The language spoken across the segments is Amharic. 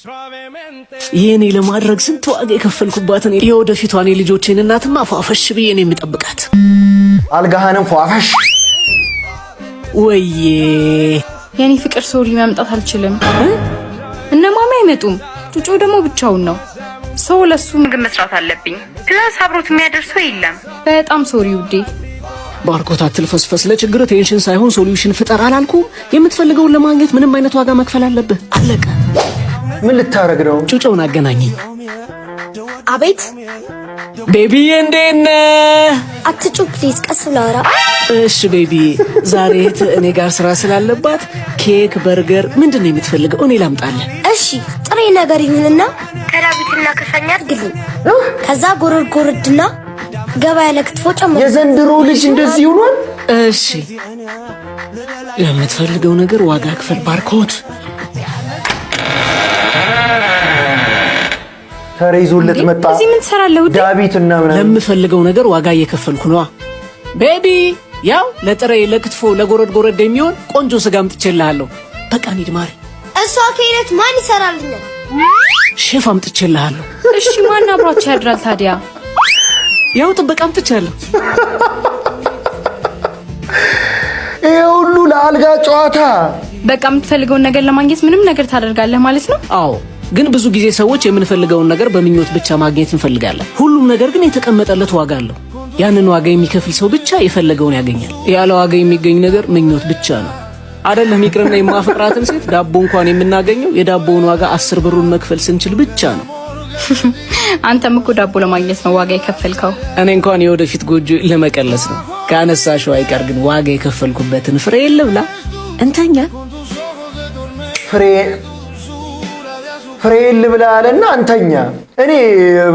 ይሄኔ ለማድረግ ስንት ዋጋ የከፈልኩባትን የወደፊቷን ልጆቼን እናትማ ፏፈሽ ብዬ ነው የምጠብቃት። አልጋህንም ፏፈሽ ወይዬ የኔ ፍቅር ሶሪ መምጣት አልችልም። እነማማ አይመጡም። ጩጮ ደግሞ ብቻውን ነው። ሰው ለሱ ምግብ መስራት አለብኝ። ፕላስ አብሮት የሚያደርሰው የለም። በጣም ሶሪ ውዴ። ባርኮት አትልፈስፈስ። ለችግር ቴንሽን ሳይሆን ሶሉሽን ፍጠር አላልኩም? የምትፈልገውን ለማግኘት ምንም አይነት ዋጋ መክፈል አለብህ። አለቀ። ምን ልታረግ ነው? ጩጮውን አገናኘኝ። አቤት ቤቢዬ እንዴት ነህ? አትጩ ፕሊዝ፣ ቀስ ብለህ አውራ። እሺ ቤቢ፣ ዛሬ እኔ ጋር ስራ ስላለባት ኬክ፣ በርገር ምንድነው የምትፈልገው? እኔ ላምጣልህ። እሺ ጥሬ ነገር ይሁንና ከዳዊትና ከሳኛ አድርግልኝ። ከዛ ጎረድና ገባ ያለ ክትፎ ጨምር። የዘንድሮ ልጅ እንደዚህ ሆኗል። እሺ ለምትፈልገው ነገር ዋጋ ክፈል ባርኮት። ተረይዞለት መጣ። እዚህ ምን ትሰራለህ? ዳዊትና ምናምን ለምፈልገው ነገር ዋጋ እየከፈልኩ ነው። ቤቢ ያው ለጥሬ ለክትፎ ለጎረድ የሚሆን ቆንጆ ስጋ አምጥቼልሃለሁ። በቃ እንሂድ ማሪ። እሷ ከሄደች ማን ይሰራልኛል? ሼፍ አምጥቼልሃለሁ። እሺ ማን አብሯቸው ያድራል ታዲያ? ያው ጥበቃ አምጥቻለሁ። ይሄ ሁሉ ለአልጋ ጨዋታ። በቃ የምትፈልገውን ነገር ለማግኘት ምንም ነገር ታደርጋለህ ማለት ነው? አዎ፣ ግን ብዙ ጊዜ ሰዎች የምንፈልገውን ነገር በምኞት ብቻ ማግኘት እንፈልጋለን። ሁሉም ነገር ግን የተቀመጠለት ዋጋ አለው። ያንን ዋጋ የሚከፍል ሰው ብቻ የፈለገውን ያገኛል። ያለ ዋጋ የሚገኝ ነገር ምኞት ብቻ ነው። አይደለም ይቅርና የማፈቅራትን ሴት ዳቦ እንኳን የምናገኘው የዳቦውን ዋጋ 10 ብሩን መክፈል ስንችል ብቻ ነው። አንተም እኮ ዳቦ ለማግኘት ነው ዋጋ የከፈልከው። እኔ እንኳን የወደፊት ጎጆ ለመቀለስ ነው። ካነሳሽው አይቀር ግን ዋጋ የከፈልኩበትን ፍሬ ልብላ። እንተኛ። ፍሬ ልብላ አለና እንተኛ። እኔ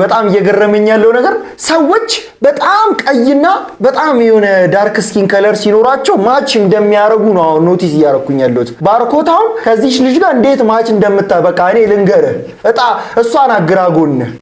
በጣም እየገረመኝ ያለው ነገር ሰዎች በጣም ቀይና በጣም የሆነ ዳርክ ስኪን ከለር ሲኖራቸው ማች እንደሚያረጉ ነው አሁን ኖቲስ እያረኩኝ ያለሁት። ባርኮት አሁን ከዚህች ልጅ ጋር እንዴት ማች እንደምታበቃ እኔ ልንገርህ። እሷን አግራጎን